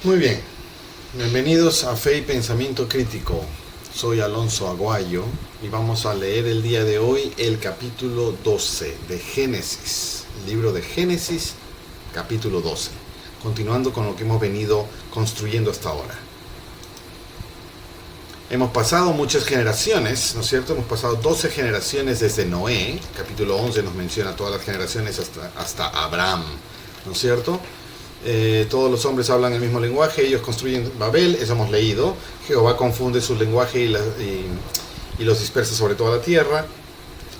Muy bien, bienvenidos a Fe y Pensamiento Crítico. Soy Alonso Aguayo y vamos a leer el día de hoy el capítulo 12 de Génesis, el libro de Génesis, capítulo 12, continuando con lo que hemos venido construyendo hasta ahora. Hemos pasado muchas generaciones, ¿no es cierto? Hemos pasado 12 generaciones desde Noé, capítulo 11 nos menciona todas las generaciones hasta Abraham, ¿no es cierto? Todos los hombres hablan el mismo lenguaje, ellos construyen Babel, eso hemos leído. Jehová confunde su lenguaje y los dispersa sobre toda la tierra.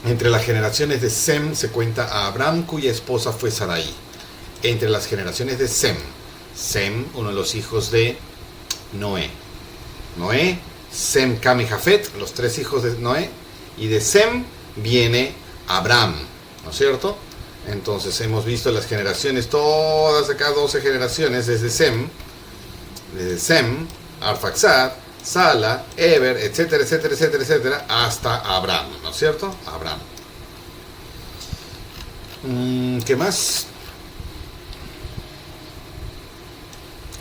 Entre las generaciones de Sem se cuenta a Abraham, cuya esposa fue Sarai. Entre las generaciones de Sem, uno de los hijos de Noé, Sem, Cam y Jafet, los tres hijos de Noé, y de Sem viene Abraham, ¿no es cierto? Entonces hemos visto las generaciones, todas acá 12 generaciones, desde Sem, Arfaxad, Sala, Eber, etcétera, etcétera, etcétera, etcétera, hasta Abraham, ¿no es cierto? Abraham. ¿Qué más?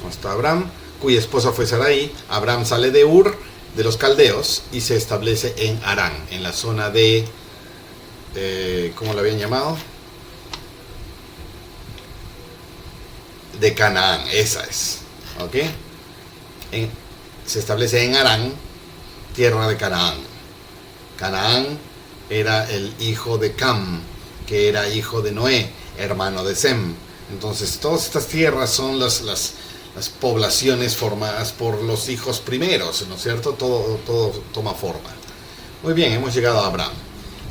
Hasta Abraham, cuya esposa fue Sarai. Abraham sale de Ur, de los caldeos, y se establece en Harán, en la zona de, ¿cómo lo habían llamado? De Canaán, esa es, ¿ok? Se establece en Harán, tierra de Canaán. Canaán era el hijo de Cam, que era hijo de Noé, hermano de Sem. Entonces todas estas tierras son las poblaciones formadas por los hijos primeros, ¿no es cierto? Todo toma forma. Muy bien, hemos llegado a Abraham.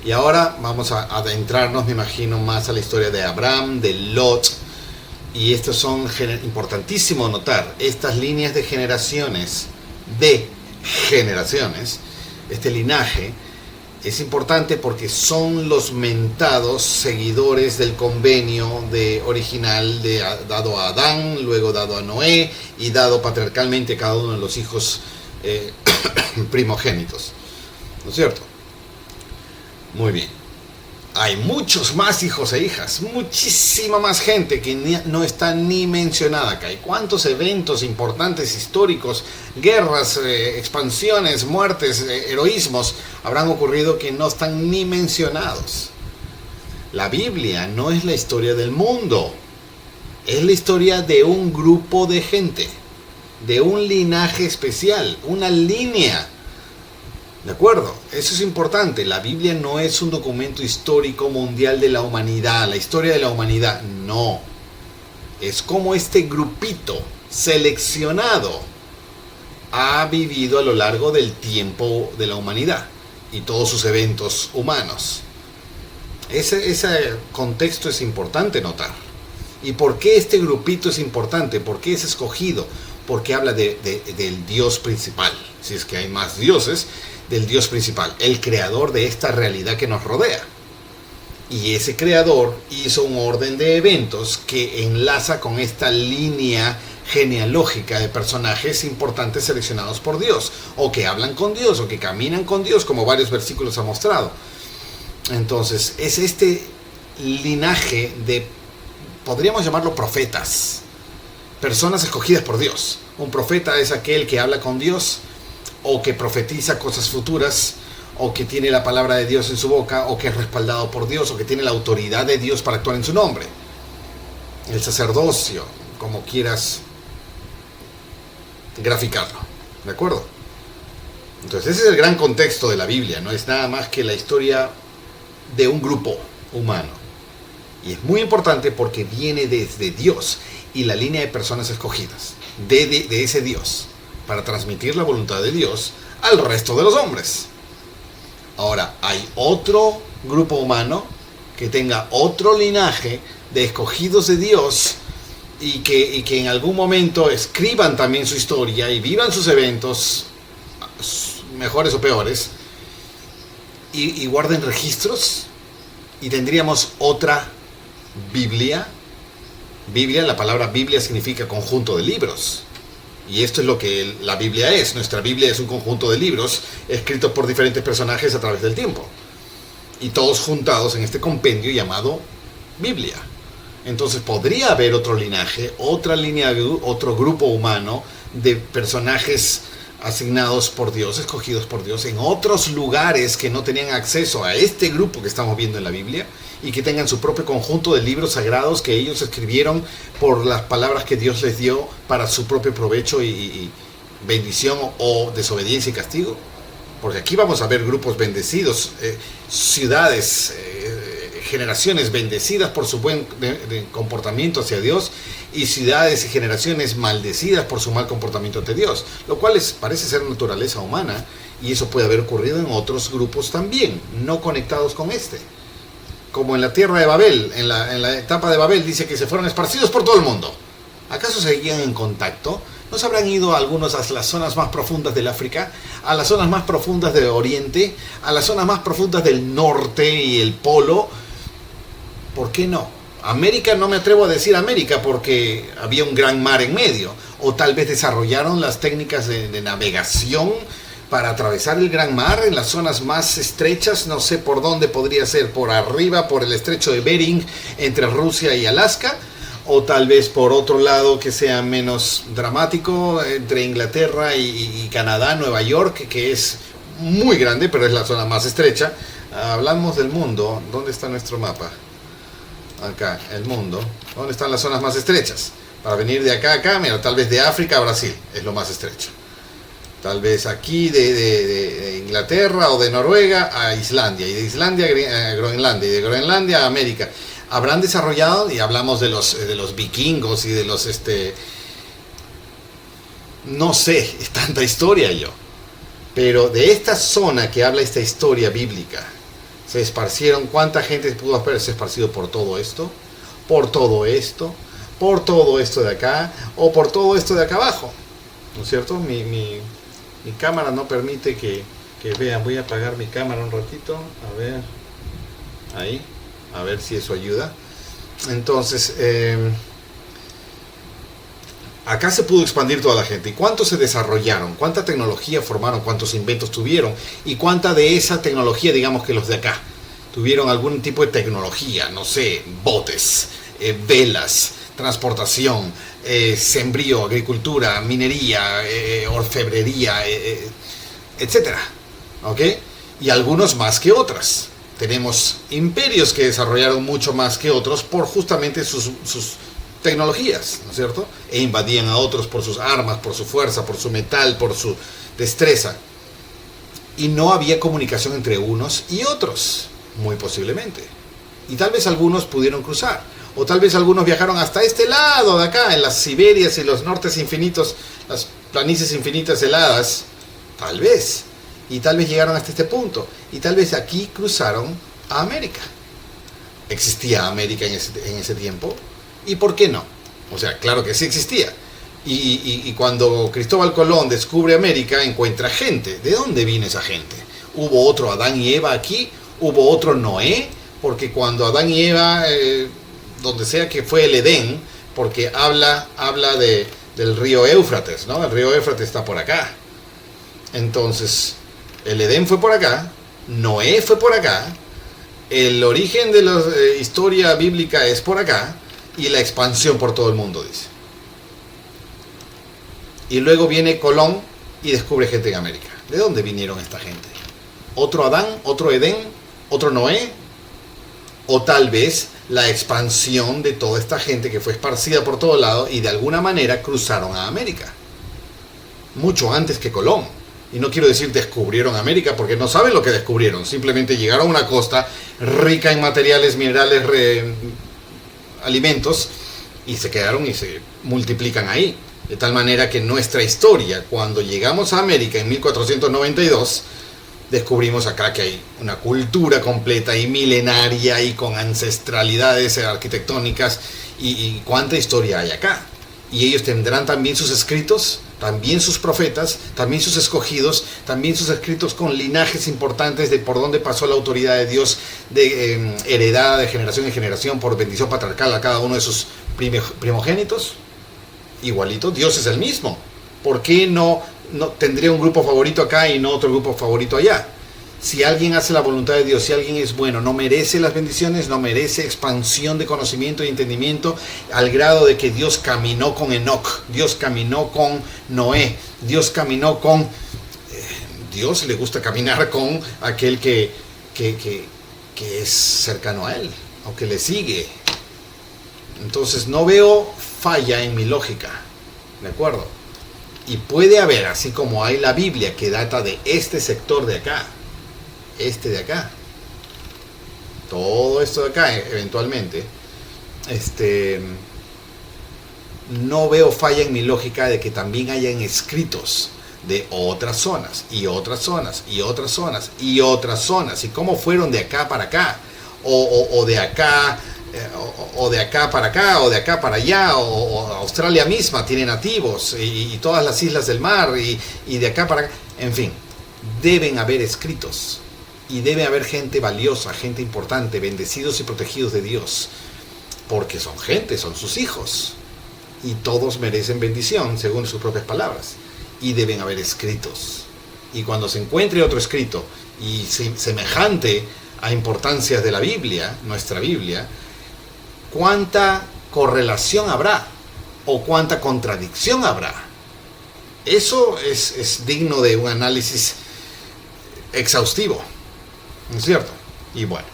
Y ahora vamos a adentrarnos, me imagino, más a la historia de Abraham, de Lot. Y estos son importantísimo notar, estas líneas de generaciones, este linaje, es importante porque son los mentados seguidores del convenio original dado a Adán, luego dado a Noé y dado patriarcalmente a cada uno de los hijos primogénitos, ¿no es cierto? Muy bien. Hay muchos más hijos e hijas, muchísima más gente que no está ni mencionada acá. ¿Y cuántos eventos importantes históricos, guerras, expansiones, muertes, heroísmos habrán ocurrido que no están ni mencionados? La Biblia no es la historia del mundo, es la historia de un grupo de gente, de un linaje especial, una línea. ¿De acuerdo? Eso es importante. La Biblia no es un documento histórico mundial de la humanidad, la historia de la humanidad, no. Es como este grupito seleccionado ha vivido a lo largo del tiempo de la humanidad y todos sus eventos humanos. Ese contexto es importante notar. ¿Y por qué este grupito es importante? ¿Por qué es escogido? Porque habla del Dios principal. Si es que hay más dioses, del Dios principal, el creador de esta realidad que nos rodea. Y ese creador hizo un orden de eventos que enlaza con esta línea genealógica de personajes importantes seleccionados por Dios, o que hablan con Dios, o que caminan con Dios, como varios versículos han mostrado. Entonces, es este linaje de, podríamos llamarlo profetas, personas escogidas por Dios. Un profeta es aquel que habla con Dios, o que profetiza cosas futuras, o que tiene la palabra de Dios en su boca, o que es respaldado por Dios, o que tiene la autoridad de Dios para actuar en su nombre. El sacerdocio, como quieras graficarlo, ¿de acuerdo? Entonces ese es el gran contexto de la Biblia, no es nada más que la historia de un grupo humano. Y es muy importante porque viene desde Dios y la línea de personas escogidas, de ese Dios, para transmitir la voluntad de Dios al resto de los hombres. Ahora, hay otro grupo humano que tenga otro linaje de escogidos de Dios y que en algún momento escriban también su historia y vivan sus eventos, mejores o peores, y guarden registros, y tendríamos otra Biblia. La palabra Biblia significa conjunto de libros. Y esto es lo que la Biblia es. Nuestra Biblia es un conjunto de libros escritos por diferentes personajes a través del tiempo. Y todos juntados en este compendio llamado Biblia. Entonces podría haber otro linaje, otra línea, otro grupo humano de personajes asignados por Dios, escogidos por Dios, en otros lugares que no tenían acceso a este grupo que estamos viendo en la Biblia, y que tengan su propio conjunto de libros sagrados que ellos escribieron por las palabras que Dios les dio para su propio provecho y bendición o desobediencia y castigo. Porque aquí vamos a ver grupos bendecidos, ciudades, generaciones bendecidas por su buen comportamiento hacia Dios, y ciudades y generaciones maldecidas por su mal comportamiento ante Dios, lo cual parece ser naturaleza humana, y eso puede haber ocurrido en otros grupos también, no conectados con este. Como en la tierra de Babel, en la etapa de Babel, dice que se fueron esparcidos por todo el mundo. ¿Acaso seguían en contacto? ¿No se habrán ido algunos a las zonas más profundas del África, a las zonas más profundas del Oriente, a las zonas más profundas del norte y el polo? ¿Por qué no? América, no me atrevo a decir América porque había un gran mar en medio. O tal vez desarrollaron las técnicas de navegación para atravesar el gran mar en las zonas más estrechas. No sé por dónde podría ser, por arriba, por el estrecho de Bering, entre Rusia y Alaska. O tal vez por otro lado que sea menos dramático, entre Inglaterra y Canadá, Nueva York, que es muy grande, pero es la zona más estrecha. Hablamos del mundo. ¿Dónde está nuestro mapa? Acá, el mundo. ¿Dónde están las zonas más estrechas? Para venir de acá a acá, mira, tal vez de África a Brasil es lo más estrecho. Tal vez aquí de Inglaterra o de Noruega a Islandia, y de Islandia a Groenlandia, y de Groenlandia a América. Habrán desarrollado, y hablamos de los vikingos y de los no sé, es tanta historia pero de esta zona que habla esta historia bíblica, se esparcieron. ¿Cuánta gente pudo haberse esparcido por todo esto? Por todo esto, por todo esto de acá, o por todo esto de acá abajo, ¿no es cierto? Mi cámara no permite que vean. Voy a apagar mi cámara un ratito, a ver, ahí, a ver si eso ayuda. Entonces, acá se pudo expandir toda la gente. ¿Y cuántos se desarrollaron? ¿Cuánta tecnología formaron? ¿Cuántos inventos tuvieron? ¿Y cuánta de esa tecnología, digamos que los de acá, tuvieron algún tipo de tecnología? No sé, botes, velas, transportación, sembrío, agricultura, minería, orfebrería, etcétera. ¿Ok? Y algunos más que otras. Tenemos imperios que desarrollaron mucho más que otros por justamente sus tecnologías, ¿no es cierto? E invadían a otros por sus armas, por su fuerza, por su metal, por su destreza. Y no había comunicación entre unos y otros, muy posiblemente. Y tal vez algunos pudieron cruzar, o tal vez algunos viajaron hasta este lado de acá, en las Siberias y los nortes infinitos, las planicies infinitas heladas, tal vez. Y tal vez llegaron hasta este punto, y tal vez aquí cruzaron a América. ¿Existía América en ese tiempo? ¿Y por qué no? O sea, claro que sí existía. Y cuando Cristóbal Colón descubre América, encuentra gente. ¿De dónde vino esa gente? ¿Hubo otro Adán y Eva aquí? ¿Hubo otro Noé? Porque cuando Adán y Eva, donde sea que fue el Edén, porque habla del río Éufrates, ¿no? El río Éufrates está por acá. Entonces, el Edén fue por acá, Noé fue por acá, el origen de la historia bíblica es por acá, y la expansión por todo el mundo, dice. Y luego viene Colón y descubre gente en América. ¿De dónde vinieron esta gente? ¿Otro Adán? ¿Otro Edén? ¿Otro Noé? O tal vez la expansión de toda esta gente que fue esparcida por todo lado y de alguna manera cruzaron a América. Mucho antes que Colón. Y no quiero decir descubrieron América porque no saben lo que descubrieron. Simplemente llegaron a una costa rica en materiales, minerales, alimentos, y se quedaron y se multiplican ahí. De tal manera que nuestra historia, cuando llegamos a América en 1492, descubrimos acá que hay una cultura completa y milenaria y con ancestralidades arquitectónicas, y cuánta historia hay acá. Y ellos tendrán también sus escritos, también sus profetas, también sus escogidos, también sus escritos con linajes importantes de por dónde pasó la autoridad de Dios, heredada de generación en generación por bendición patriarcal a cada uno de sus primogénitos. Igualito, Dios es el mismo. ¿Por qué no tendría un grupo favorito acá y no otro grupo favorito allá? Si alguien hace la voluntad de Dios, si alguien es bueno, no merece las bendiciones, no merece expansión de conocimiento y entendimiento al grado de que Dios caminó con Enoc, Dios caminó con Noé, Dios caminó con... Dios le gusta caminar con aquel que es cercano a Él, o que le sigue. Entonces no veo falla en mi lógica, ¿de acuerdo? Y puede haber, así como hay la Biblia que data de este sector de acá, este de acá, todo esto de acá eventualmente, no veo falla en mi lógica de que también hayan escritos de otras zonas y otras zonas y otras zonas y otras zonas, y cómo fueron de acá para acá, o de acá o de acá para acá, o de acá para allá, o Australia misma tiene nativos, y todas las islas del mar, y de acá para acá, en fin, deben haber escritos. Y debe haber gente valiosa, gente importante, bendecidos y protegidos de Dios. Porque son gente, son sus hijos. Y todos merecen bendición, según sus propias palabras. Y deben haber escritos. Y cuando se encuentre otro escrito, y semejante a importancias de la Biblia, nuestra Biblia, ¿cuánta correlación habrá? ¿O cuánta contradicción habrá? Eso es digno de un análisis exhaustivo. ¿No es cierto? Y bueno,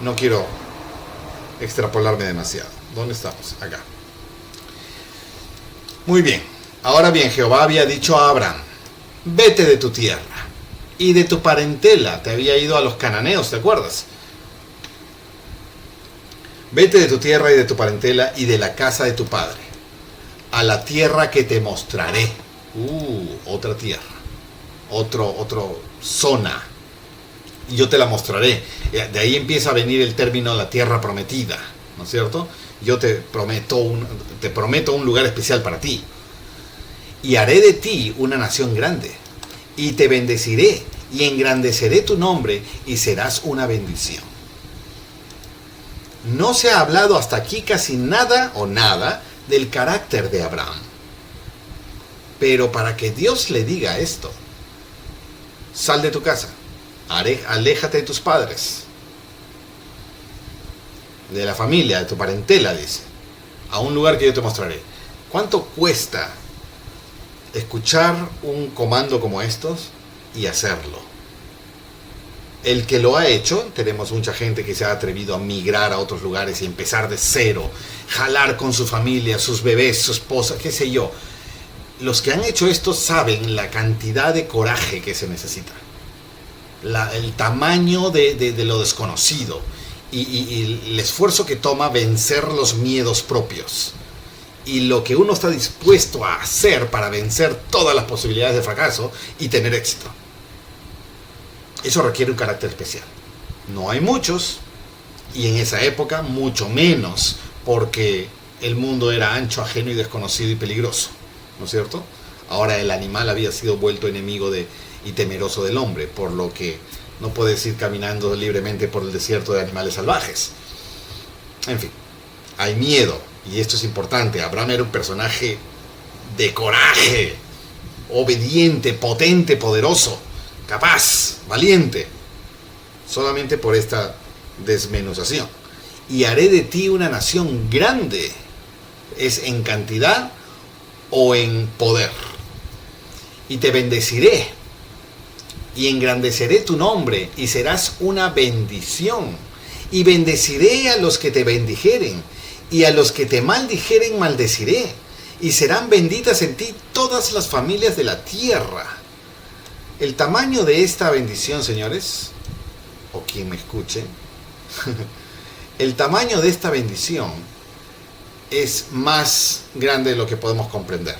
no quiero extrapolarme demasiado. ¿Dónde estamos? Acá. Muy bien. Ahora bien, Jehová había dicho a Abraham, vete de tu tierra y de tu parentela. Te había ido a los cananeos, ¿te acuerdas? Vete de tu tierra y de tu parentela y de la casa de tu padre, a la tierra que te mostraré. Otra tierra. Otro zona. Y yo te la mostraré. De ahí empieza a venir el término la tierra prometida, ¿no es cierto? Yo te prometo un lugar especial para ti. Y haré de ti una nación grande. Y te bendeciré y engrandeceré tu nombre y serás una bendición. No se ha hablado hasta aquí casi nada o nada del carácter de Abraham. Pero para que Dios le diga esto, sal de tu casa. Aléjate de tus padres, de la familia, de tu parentela, dice, a un lugar que yo te mostraré. ¿Cuánto cuesta escuchar un comando como estos y hacerlo? El que lo ha hecho, tenemos mucha gente que se ha atrevido a migrar a otros lugares y empezar de cero, jalar con su familia, sus bebés, su esposa, qué sé yo. Los que han hecho esto saben la cantidad de coraje que se necesita. El tamaño de lo desconocido y el esfuerzo que toma vencer los miedos propios y lo que uno está dispuesto a hacer para vencer todas las posibilidades de fracaso y tener éxito. Eso requiere un carácter especial. No hay muchos, y en esa época mucho menos, porque el mundo era ancho, ajeno y desconocido y peligroso, ¿no es cierto? Ahora el animal había sido vuelto enemigo y temeroso del hombre, por lo que no puedes ir caminando libremente por el desierto de animales salvajes. En fin, hay miedo, y esto es importante. Abraham era un personaje de coraje, obediente, potente, poderoso, capaz, valiente, solamente por esta desmenuzación. Y haré de ti una nación grande, es en cantidad o en poder, y te bendeciré y engrandeceré tu nombre y serás una bendición. Y bendeciré a los que te bendijeren y a los que te maldijeren maldeciré. Y serán benditas en ti todas las familias de la tierra. El tamaño de esta bendición, señores, o quien me escuche, el tamaño de esta bendición es más grande de lo que podemos comprender.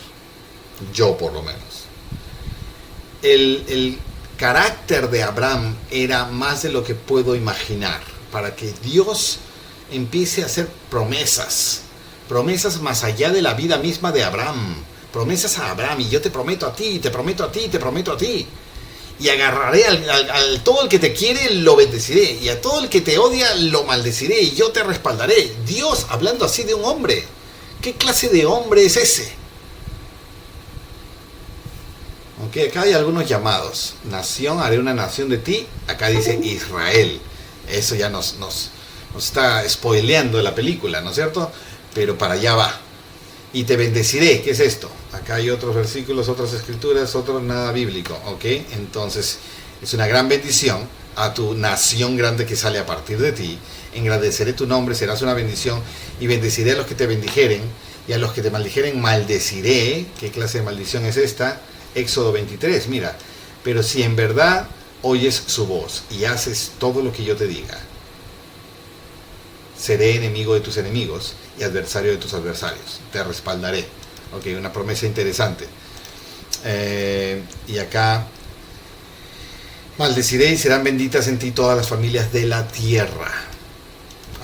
Yo por lo menos. El carácter de Abraham era más de lo que puedo imaginar, para que Dios empiece a hacer promesas más allá de la vida misma de Abraham, promesas a Abraham, y yo te prometo a ti, te prometo a ti, te prometo a ti, y agarraré al todo el que te quiere, lo bendeciré, y a todo el que te odia, lo maldeciré, y yo te respaldaré. Dios hablando así de un hombre. ¿Qué clase de hombre es ese? Ok, acá hay algunos llamados. Nación, haré una nación de ti. Acá dice Israel. Eso ya nos está spoileando la película, ¿no es cierto? Pero para allá va. Y te bendeciré. ¿Qué es esto? Acá hay otros versículos, otras escrituras, otro nada bíblico. Ok, entonces es una gran bendición a tu nación grande que sale a partir de ti. Engrandeceré tu nombre, serás una bendición. Y bendeciré a los que te bendijeren. Y a los que te maldijeren, maldeciré. ¿Qué clase de maldición es esta? Éxodo 23, mira. Pero si en verdad oyes su voz y haces todo lo que yo te diga, seré enemigo de tus enemigos y adversario de tus adversarios. Te respaldaré. Ok, una promesa interesante. Y acá, maldeciré y serán benditas en ti todas las familias de la tierra.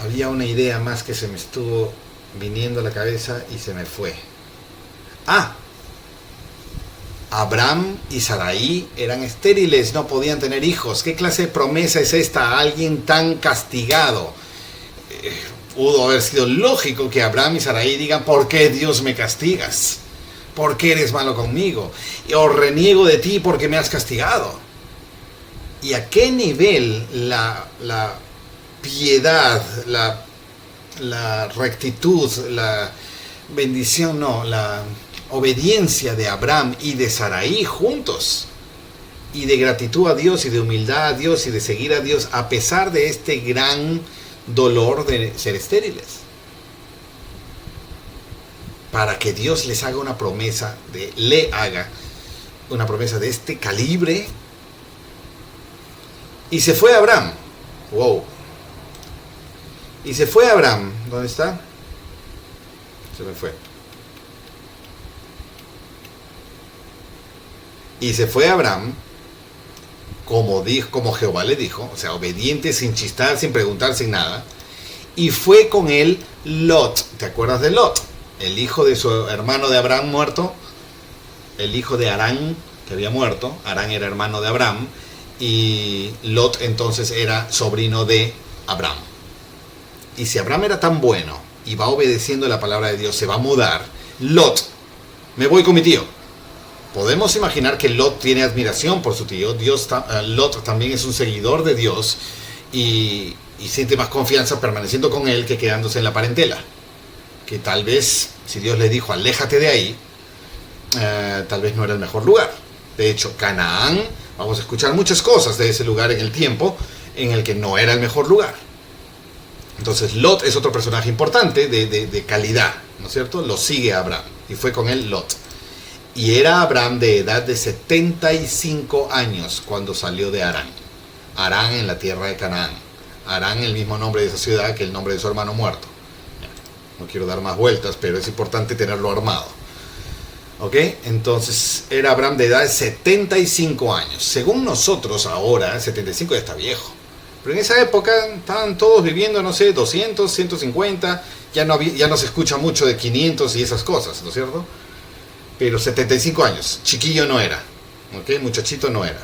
Había una idea más que se me estuvo viniendo a la cabeza y se me fue. Abraham y Sarai eran estériles, no podían tener hijos. ¿Qué clase de promesa es esta a alguien tan castigado? Pudo haber sido lógico que Abraham y Sarai digan: ¿por qué Dios me castigas? ¿Por qué eres malo conmigo? O reniego de ti porque me has castigado. ¿Y a qué nivel la piedad, la rectitud, la bendición, la obediencia de Abraham y de Sarai juntos, y de gratitud a Dios y de humildad a Dios y de seguir a Dios a pesar de este gran dolor de ser estériles, para que Dios les haga una promesa, le haga una promesa de este calibre? Y se fue Abraham. Wow. Y se fue Abraham. ¿Dónde está? Se me fue. Y se fue Abraham, como Jehová le dijo, o sea, obediente, sin chistar, sin preguntar, sin nada. Y fue con él Lot. ¿Te acuerdas de Lot? El hijo de su hermano de Abraham muerto, el hijo de Harán, que había muerto. Harán era hermano de Abraham, y Lot entonces era sobrino de Abraham. Y si Abraham era tan bueno y va obedeciendo la palabra de Dios, se va a mudar. Lot, me voy con mi tío. Podemos imaginar que Lot tiene admiración por su tío. Lot también es un seguidor de Dios y siente más confianza permaneciendo con él que quedándose en la parentela. Que tal vez, si Dios le dijo aléjate de ahí, tal vez no era el mejor lugar. De hecho, Canaán, vamos a escuchar muchas cosas de ese lugar en el tiempo en el que no era el mejor lugar. Entonces Lot es otro personaje importante de calidad, ¿no es cierto? Lo sigue Abraham y fue con él Lot. Y era Abraham de edad de 75 años cuando salió de Harán. Harán en la tierra de Canaán. Harán, el mismo nombre de esa ciudad que el nombre de su hermano muerto. No quiero dar más vueltas, pero es importante tenerlo armado. ¿Ok? Entonces era Abraham de edad de 75 años. Según nosotros ahora, 75 ya está viejo. Pero en esa época estaban todos viviendo, no sé, 200, 150. Ya no se escucha mucho de 500 y esas cosas, ¿no es cierto? Pero 75 años, chiquillo no era, ¿ok? Muchachito no era.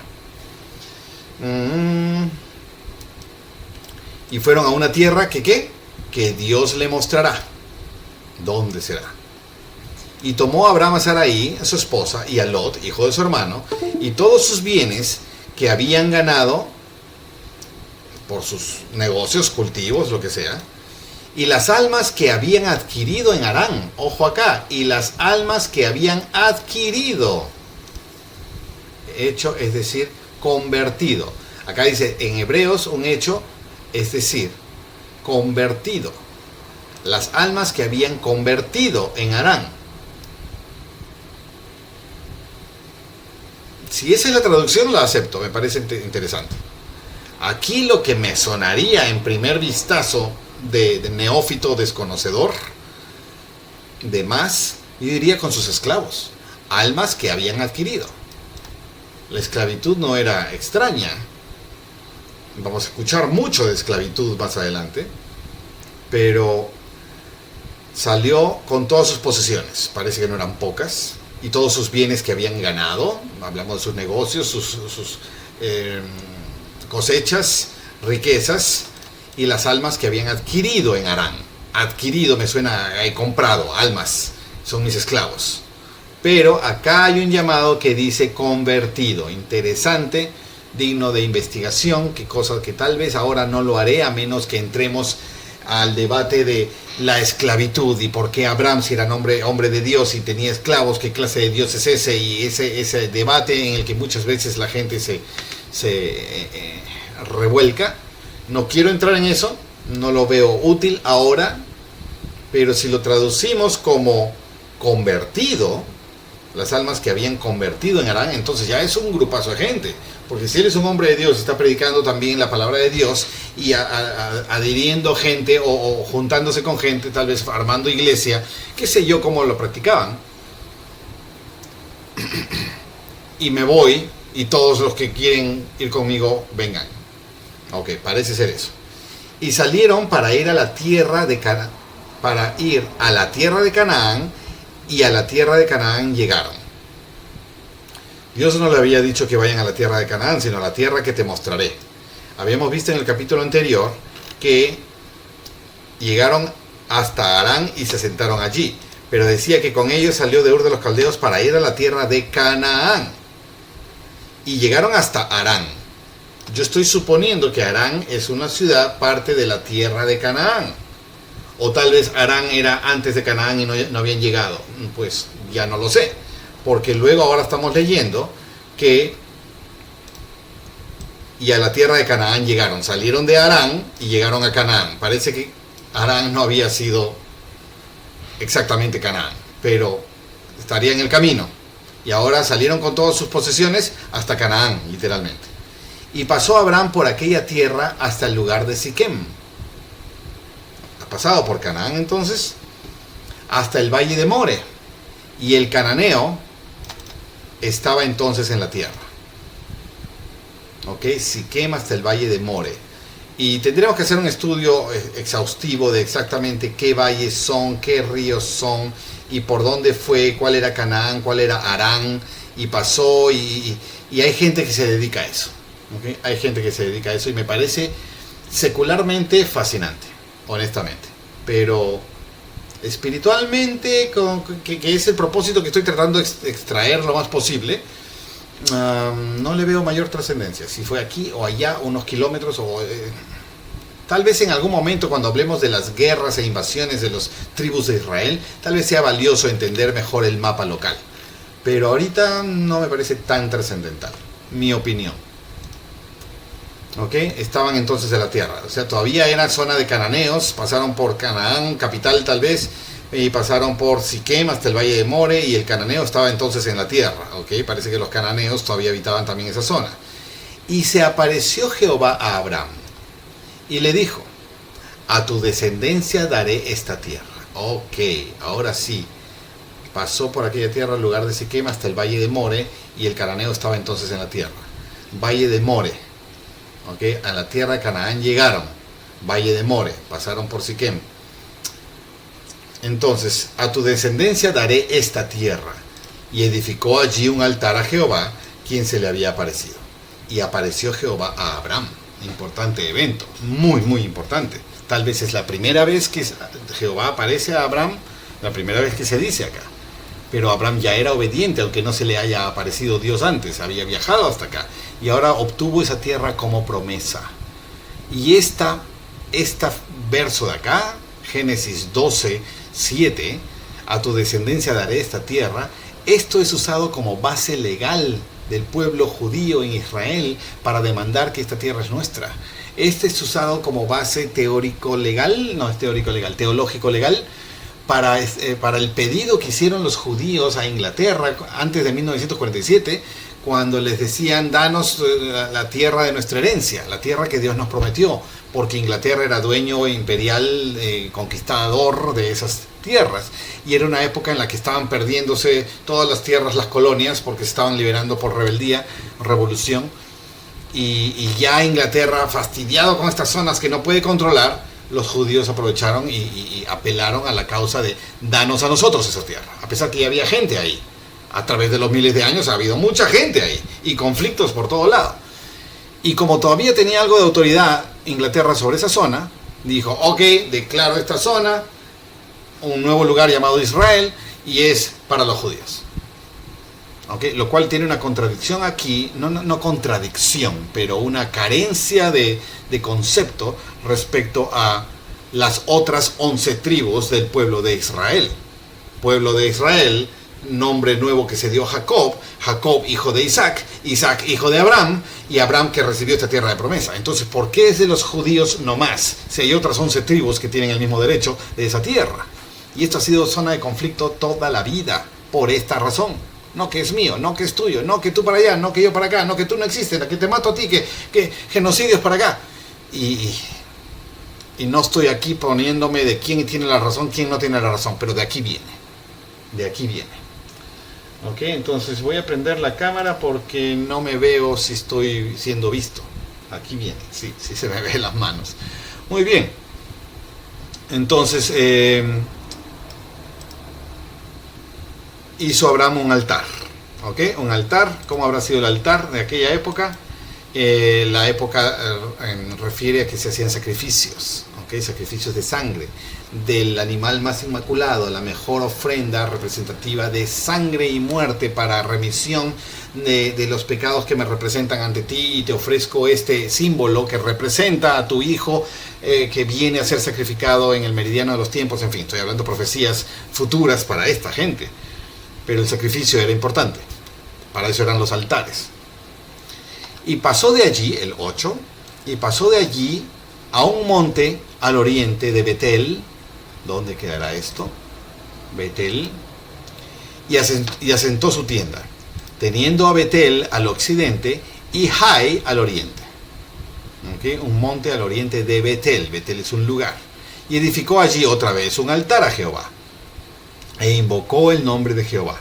Y fueron a una tierra que Dios le mostrará. ¿Dónde será? Y tomó Abraham a Sarai, a su esposa, y a Lot, hijo de su hermano, y todos sus bienes que habían ganado por sus negocios, cultivos, lo que sea, y las almas que habían adquirido en Harán. Ojo acá, y las almas que habían adquirido. Hecho, es decir, convertido. Acá dice en Hebreos un hecho, es decir, convertido. Las almas que habían convertido en Harán. Si esa es la traducción, la acepto, me parece interesante. Aquí lo que me sonaría en primer vistazo de neófito desconocedor, de más, yo diría con sus esclavos, almas que habían adquirido. La esclavitud no era extraña. Vamos a escuchar mucho de esclavitud más adelante, pero salió con todas sus posesiones, parece que no eran pocas, y todos sus bienes que habían ganado. Hablamos de sus negocios, sus cosechas, riquezas, y las almas que habían adquirido en Harán. Adquirido me suena, he comprado, almas, son mis esclavos. Pero acá hay un llamado que dice convertido. Interesante, digno de investigación, que cosa que tal vez ahora no lo haré, a menos que entremos al debate de la esclavitud y por qué Abraham, si era hombre de Dios y tenía esclavos, qué clase de Dios es ese, y ese debate en el que muchas veces la gente se revuelca. No quiero entrar en eso, no lo veo útil ahora, pero si lo traducimos como convertido, las almas que habían convertido en Harán, entonces ya es un grupazo de gente, porque si él es un hombre de Dios, está predicando también la palabra de Dios y adhiriendo gente o juntándose con gente, tal vez armando iglesia, qué sé yo cómo lo practicaban, y me voy y todos los que quieren ir conmigo vengan. Ok, parece ser eso. Y salieron para ir a la tierra de Canaán, y a la tierra de Canaán llegaron. Dios no le había dicho que vayan a la tierra de Canaán, sino a la tierra que te mostraré. Habíamos visto en el capítulo anterior que llegaron hasta Harán y se sentaron allí, pero decía que con ellos salió de Ur de los Caldeos para ir a la tierra de Canaán, y llegaron hasta Harán. Yo estoy suponiendo que Harán es una ciudad parte de la tierra de Canaán. O tal vez Harán era antes de Canaán y no habían llegado. Pues ya no lo sé. Porque luego ahora estamos leyendo que y a la tierra de Canaán llegaron. Salieron de Harán y llegaron a Canaán. Parece que Harán no había sido exactamente Canaán, pero estaría en el camino. Y ahora salieron con todas sus posesiones hasta Canaán, literalmente. Y pasó Abraham por aquella tierra hasta el lugar de Siquem. Pasado por Canaán entonces hasta el valle de More, y el cananeo estaba entonces en la tierra. Ok, Siquem hasta el valle de More, y tendremos que hacer un estudio exhaustivo de exactamente qué valles son, qué ríos son y por dónde fue, cuál era Canaán, cuál era Harán, y pasó, y hay gente que se dedica a eso. ¿Okay? Hay gente que se dedica a eso y me parece secularmente fascinante, honestamente, pero espiritualmente, que es el propósito que estoy tratando de extraer lo más posible, no le veo mayor trascendencia. Si fue aquí o allá, unos kilómetros, o tal vez en algún momento cuando hablemos de las guerras e invasiones de las tribus de Israel, tal vez sea valioso entender mejor el mapa local, pero ahorita no me parece tan trascendental, mi opinión. ¿Okay? Estaban entonces en la tierra, o sea, todavía era zona de cananeos, pasaron por Canaán, capital tal vez, y pasaron por Siquem hasta el valle de More, y el cananeo estaba entonces en la tierra. ¿Okay? Parece que los cananeos todavía habitaban también esa zona. Y se apareció Jehová a Abraham y le dijo: a tu descendencia daré esta tierra. Ok, ahora sí, pasó por aquella tierra al lugar de Siquem hasta el valle de More, y el cananeo estaba entonces en la tierra. Valle de More. Okay, a la tierra de Canaán llegaron, valle de More, pasaron por Siquem. Entonces, a tu descendencia daré esta tierra. Y edificó allí un altar a Jehová, quien se le había aparecido. Y apareció Jehová a Abraham. Importante evento, muy muy importante. Tal vez es la primera vez que Jehová aparece a Abraham, la primera vez que se dice acá. Pero Abraham ya era obediente, aunque no se le haya aparecido Dios antes, había viajado hasta acá, y ahora obtuvo esa tierra como promesa. Y este verso de acá, Génesis 12, 7, a tu descendencia daré esta tierra, esto es usado como base legal del pueblo judío en Israel para demandar que esta tierra es nuestra. Este es usado como base teórico-legal, no es teórico-legal, teológico-legal, para el pedido que hicieron los judíos a Inglaterra antes de 1947, cuando les decían: danos la tierra de nuestra herencia, la tierra que Dios nos prometió, porque Inglaterra era dueño imperial, conquistador de esas tierras, y era una época en la que estaban perdiéndose todas las tierras, las colonias, porque se estaban liberando por rebeldía, revolución, y ya Inglaterra, fastidiado con estas zonas que no puede controlar, los judíos aprovecharon y apelaron a la causa de: danos a nosotros esa tierra, a pesar que ya había gente ahí. A través de los miles de años ha habido mucha gente ahí y conflictos por todo lado. Y como todavía tenía algo de autoridad Inglaterra sobre esa zona, dijo: ok, declaro esta zona un nuevo lugar llamado Israel, y es para los judíos. ¿Okay? Lo cual tiene una contradicción aquí, no contradicción, pero una carencia de concepto respecto a las otras 11 tribus del pueblo de Israel. Pueblo de Israel, nombre nuevo que se dio a Jacob, Jacob hijo de Isaac, Isaac hijo de Abraham, y Abraham que recibió esta tierra de promesa. Entonces, ¿por qué es de los judíos no más? Si hay otras 11 tribus que tienen el mismo derecho de esa tierra. Y esto ha sido zona de conflicto toda la vida, por esta razón. No que es mío, no que es tuyo, no que tú para allá, no que yo para acá, no que tú no existes, que te mato a ti, que genocidios para acá. Y no estoy aquí poniéndome de quién tiene la razón, quién no tiene la razón, pero de aquí viene. De aquí viene. Ok, entonces voy a prender la cámara porque no me veo si estoy siendo visto. Aquí viene, sí se me ven las manos. Muy bien. Entonces, hizo Abraham un altar. ¿Ok? Un altar. ¿Cómo habrá sido el altar de aquella época? La época refiere a que se hacían sacrificios. ¿Ok? Sacrificios de sangre. Del animal más inmaculado, la mejor ofrenda representativa de sangre y muerte para remisión de los pecados que me representan ante ti, y te ofrezco este símbolo que representa a tu hijo que viene a ser sacrificado en el meridiano de los tiempos. En fin, estoy hablando de profecías futuras para esta gente, pero el sacrificio era importante, para eso eran los altares. Y pasó de allí, el 8, y pasó de allí a un monte al oriente de Betel. ¿Dónde quedará esto? Betel. Y asentó su tienda, teniendo a Betel al occidente y Jai al oriente. ¿Okay? Un monte al oriente de Betel. Betel es un lugar. Y edificó allí otra vez un altar a Jehová. E invocó el nombre de Jehová.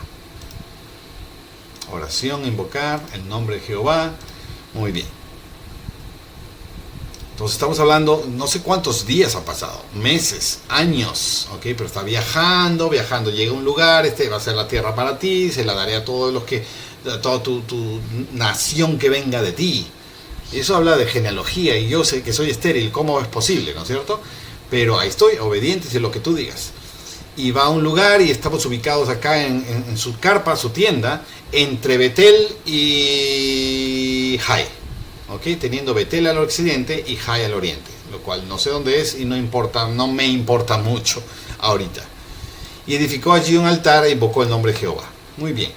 Oración, invocar el nombre de Jehová. Muy bien. Entonces estamos hablando, no sé cuántos días ha pasado, meses, años, ¿ok? Pero está viajando, llega a un lugar, va a ser la tierra para ti, se la daré a todos los que, a toda tu nación que venga de ti. Eso habla de genealogía, y yo sé que soy estéril, ¿cómo es posible, no es cierto? Pero ahí estoy, obediente a lo que tú digas. Y va a un lugar y estamos ubicados acá en su carpa, su tienda, entre Betel y Jai. ¿Okay? Teniendo Betel al occidente y Jai al oriente, lo cual no sé dónde es y no me importa mucho ahorita. Y edificó allí un altar e invocó el nombre de Jehová. Muy bien.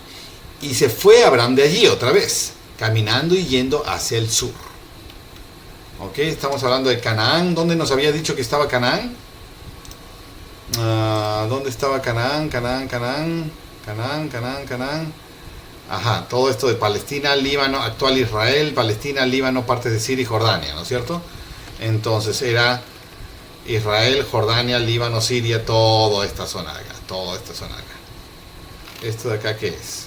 Y se fue Abraham de allí otra vez, caminando y yendo hacia el sur. ¿Ok? Estamos hablando de Canaán. ¿Dónde nos había dicho que estaba Canaán? ¿Dónde estaba Canaán? Canaán. Ajá, todo esto de Palestina, Líbano, actual Israel, Palestina, Líbano, partes de Siria y Jordania, ¿no es cierto? Entonces era Israel, Jordania, Líbano, Siria, toda esta zona de acá, ¿Esto de acá qué es?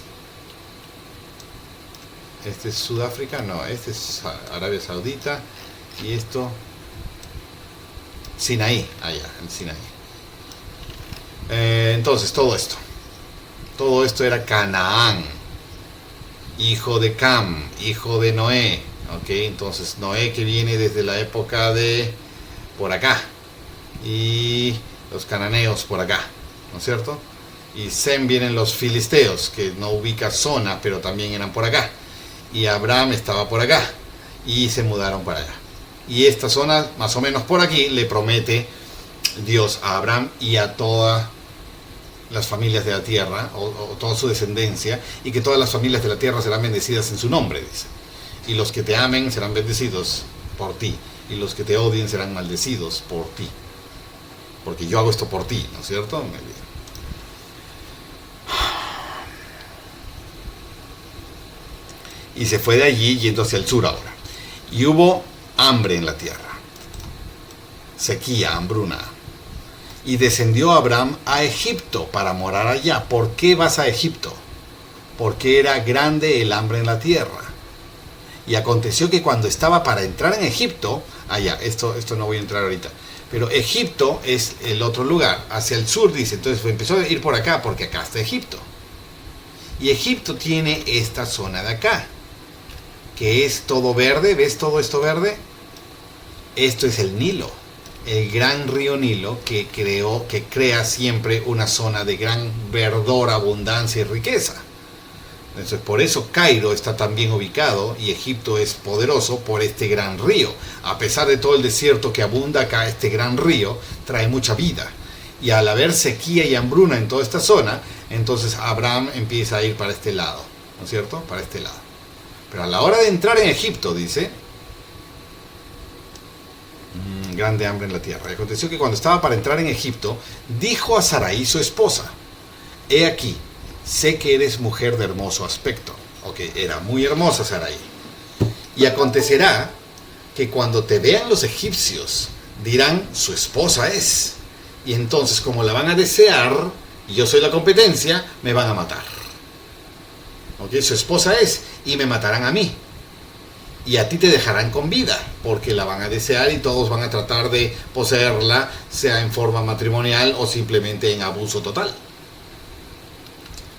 ¿Este es Sudáfrica? No, este es Arabia Saudita. Y esto, Sinaí, allá, en Sinaí. Entonces, todo esto era Canaán, hijo de Cam, hijo de Noé. Ok, entonces Noé, que viene desde la época de por acá, y los cananeos por acá, ¿no es cierto? Y Sem vienen los filisteos, que no ubica zona, pero también eran por acá. Y Abraham estaba por acá, y se mudaron para allá. Y esta zona, más o menos por aquí, le promete Dios a Abraham y a todas las familias de la tierra, o toda su descendencia, y que todas las familias de la tierra serán bendecidas en su nombre, dice. Y los que te amen serán bendecidos por ti, y los que te odien serán maldecidos por ti. Porque yo hago esto por ti, ¿no es cierto? Y se fue de allí yendo hacia el sur ahora. Y hubo hambre en la tierra, sequía, hambruna. Y descendió Abraham a Egipto para morar allá. ¿Por qué vas a Egipto? Porque era grande el hambre en la tierra. Y aconteció que cuando estaba para entrar en Egipto, allá, esto no voy a entrar ahorita, pero Egipto es el otro lugar, hacia el sur, dice. Entonces empezó a ir por acá, porque acá está Egipto. Y Egipto tiene esta zona de acá, que es todo verde. ¿Ves todo esto verde? Esto es el Nilo, el gran río Nilo, que crea siempre una zona de gran verdor, abundancia y riqueza. Entonces, por eso Cairo está tan bien ubicado y Egipto es poderoso por este gran río. A pesar de todo el desierto que abunda acá, este gran río trae mucha vida. Y al haber sequía y hambruna en toda esta zona, entonces Abraham empieza a ir para este lado, ¿no es cierto? Para este lado. Pero a la hora de entrar en Egipto, dice, grande hambre en la tierra. Y aconteció que cuando estaba para entrar en Egipto, dijo a Sarai su esposa, he aquí, sé que eres mujer de hermoso aspecto. Ok, era muy hermosa Sarai. Y acontecerá que cuando te vean los egipcios, dirán, su esposa es. Y entonces, como la van a desear, y yo soy la competencia, me van a matar. Ok, su esposa es, y me matarán a mí. Y a ti te dejarán con vida, porque la van a desear y todos van a tratar de poseerla, sea en forma matrimonial o simplemente en abuso total.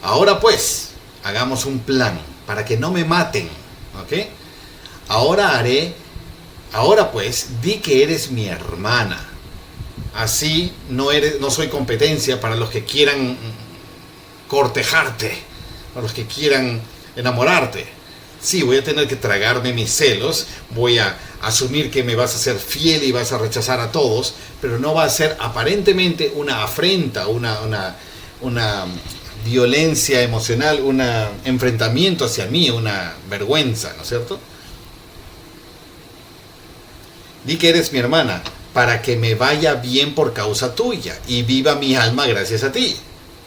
Ahora pues, hagamos un plan para que no me maten, ¿ok? Ahora pues, di que eres mi hermana. Así no soy competencia para los que quieran cortejarte, para los que quieran enamorarte. Sí, voy a tener que tragarme mis celos, voy a asumir que me vas a ser fiel y vas a rechazar a todos, pero no va a ser aparentemente una afrenta, una violencia emocional, un enfrentamiento hacia mí, una vergüenza, ¿no es cierto? Di que eres mi hermana, para que me vaya bien por causa tuya y viva mi alma gracias a ti.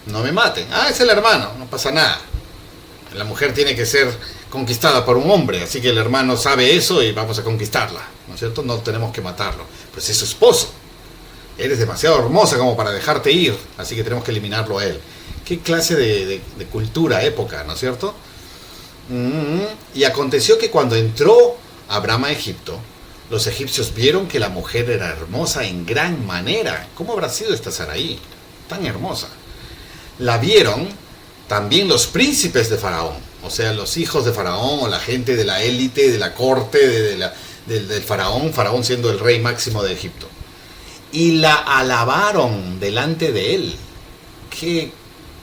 No me maten. Ah, es el hermano, no pasa nada. La mujer tiene que ser conquistada por un hombre, así que el hermano sabe eso y vamos a conquistarla, ¿no es cierto? No tenemos que matarlo. Pues es su esposo. Eres demasiado hermosa como para dejarte ir, así que tenemos que eliminarlo a él. ¿Qué clase de cultura, época, ¿no es cierto? Y aconteció que cuando entró Abraham a Egipto, los egipcios vieron que la mujer era hermosa en gran manera. ¿Cómo habrá sido esta Sarai? Tan hermosa. La vieron también los príncipes de Faraón, o sea, los hijos de Faraón o la gente de la élite, de la corte del Faraón, Faraón siendo el rey máximo de Egipto. Y la alabaron delante de él. Qué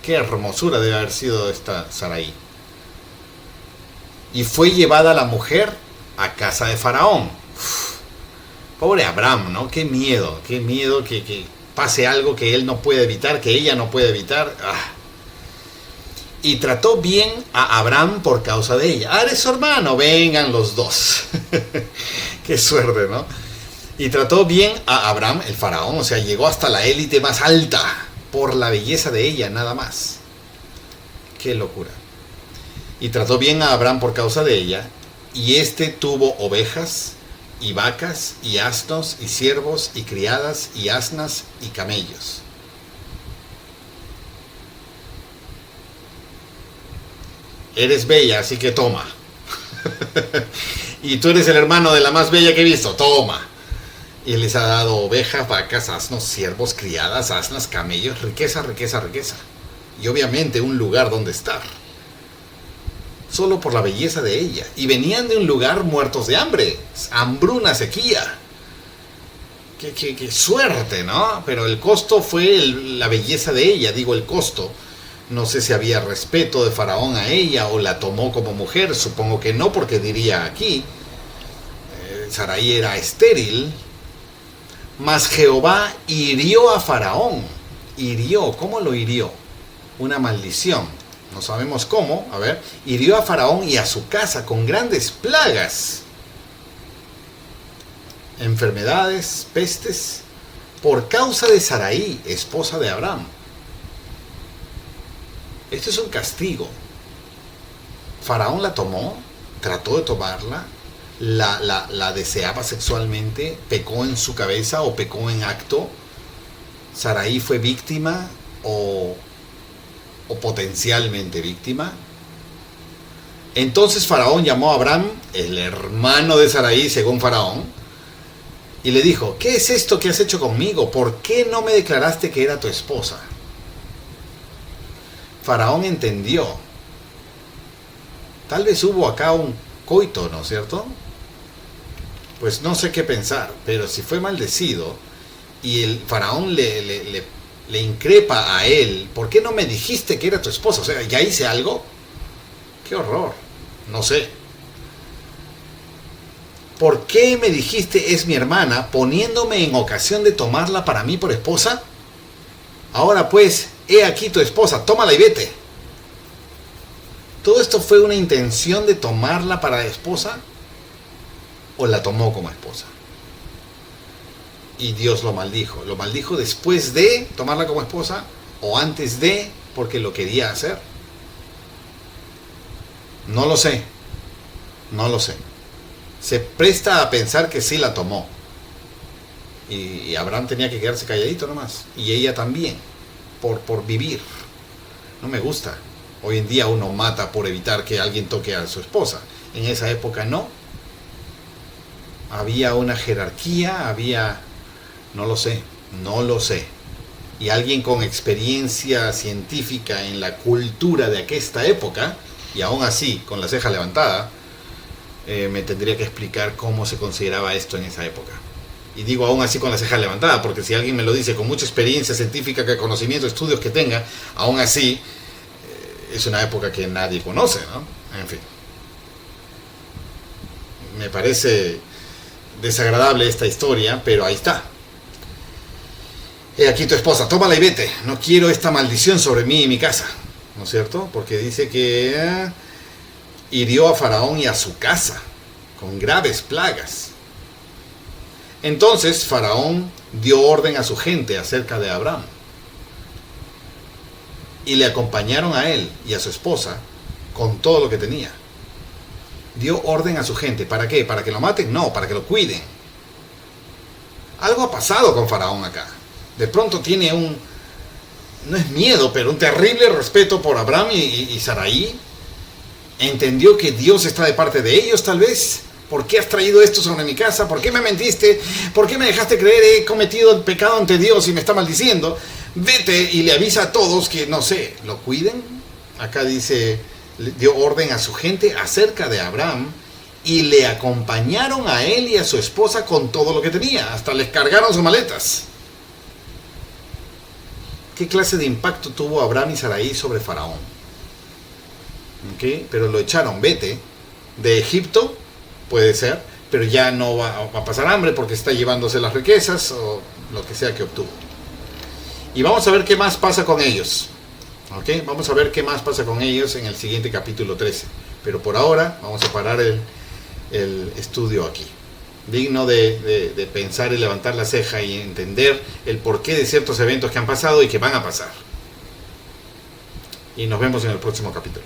hermosura debe haber sido esta Sarai. Y fue llevada la mujer a casa de Faraón. Pobre Abraham, ¿no? Qué miedo que pase algo que él no puede evitar, que ella no puede evitar. Y trató bien a Abraham por causa de ella. Eres su hermano, vengan los dos. Qué suerte, ¿no? Y trató bien a Abraham, el faraón, o sea, llegó hasta la élite más alta por la belleza de ella, nada más. Qué locura. Y trató bien a Abraham por causa de ella, y este tuvo ovejas, y vacas, y asnos, y siervos, y criadas, y asnas, y camellos. Eres bella, así que toma. Y tú eres el hermano de la más bella que he visto, toma. Y les ha dado ovejas, vacas, asnos, siervos, criadas, asnas, camellos, riqueza, riqueza, riqueza. Y obviamente un lugar donde estar. Solo por la belleza de ella. Y venían de un lugar muertos de hambre. Hambruna, sequía. Qué suerte, ¿no? Pero el costo fue la belleza de ella, digo el costo. No sé si había respeto de Faraón a ella o la tomó como mujer. Supongo que no, porque diría aquí, Sarai era estéril. Mas Jehová hirió a Faraón. Hirió, ¿cómo lo hirió? Una maldición. No sabemos cómo, a ver. Hirió a Faraón y a su casa con grandes plagas. Enfermedades, pestes, por causa de Sarai, esposa de Abraham. Esto es un castigo. Faraón la tomó, trató de tomarla, la deseaba sexualmente, pecó en su cabeza o pecó en acto. Sarai fue víctima o potencialmente víctima. Entonces Faraón llamó a Abraham, el hermano de Sarai, según Faraón, y le dijo, ¿qué es esto que has hecho conmigo? ¿Por qué no me declaraste que era tu esposa? Faraón entendió. Tal vez hubo acá un coito, ¿no es cierto? Pues no sé qué pensar, pero si fue maldecido y el faraón le increpa a él, ¿por qué no me dijiste que era tu esposa? O sea, ¿ya hice algo? ¡Qué horror! No sé. ¿Por qué me dijiste es mi hermana, poniéndome en ocasión de tomarla para mí por esposa? Ahora pues, he aquí tu esposa, tómala y vete. ¿Todo esto fue una intención de tomarla para esposa? ¿O la tomó como esposa? Y Dios lo maldijo. ¿Lo maldijo después de tomarla como esposa? ¿O antes de, porque lo quería hacer? No lo sé. No lo sé. Se presta a pensar que sí la tomó. Y Abraham tenía que quedarse calladito nomás. Y ella también. Por vivir. No me gusta. Hoy en día uno mata por evitar que alguien toque a su esposa. En esa época no. Había una jerarquía, había... No lo sé. Y alguien con experiencia científica en la cultura de aquesta época, y aún así, con la ceja levantada, me tendría que explicar cómo se consideraba esto en esa época. Y digo aún así con la ceja levantada, porque si alguien me lo dice con mucha experiencia científica, conocimiento, estudios que tenga, aún así es una época que nadie conoce, ¿no? En fin. Me parece desagradable esta historia, pero ahí está. He aquí tu esposa, tómala y vete. No quiero esta maldición sobre mí y mi casa, ¿no es cierto? Porque dice que hirió a Faraón y a su casa con graves plagas. Entonces Faraón dio orden a su gente acerca de Abraham. Y le acompañaron a él y a su esposa con todo lo que tenía. Dio orden a su gente. ¿Para qué? ¿Para que lo maten? No, para que lo cuiden. Algo ha pasado con Faraón acá. De pronto tiene no es miedo, pero un terrible respeto por Abraham y Sarai. Entendió que Dios está de parte de ellos, tal vez. ¿Por qué has traído esto sobre mi casa? ¿Por qué me mentiste? ¿Por qué me dejaste creer? He cometido el pecado ante Dios y me está maldiciendo. Vete y le avisa a todos que, no sé, lo cuiden. Acá dice, dio orden a su gente acerca de Abraham y le acompañaron a él y a su esposa con todo lo que tenía. Hasta les cargaron sus maletas. ¿Qué clase de impacto tuvo Abraham y Sarai sobre Faraón? ¿Okay? Pero lo echaron, vete, de Egipto, puede ser, pero ya no va a pasar hambre porque está llevándose las riquezas o lo que sea que obtuvo. Y vamos a ver qué más pasa con ellos. ¿Okay? Vamos a ver qué más pasa con ellos en el siguiente capítulo 13. Pero por ahora vamos a parar el estudio aquí. Digno de pensar y levantar la ceja y entender el porqué de ciertos eventos que han pasado y que van a pasar. Y nos vemos en el próximo capítulo.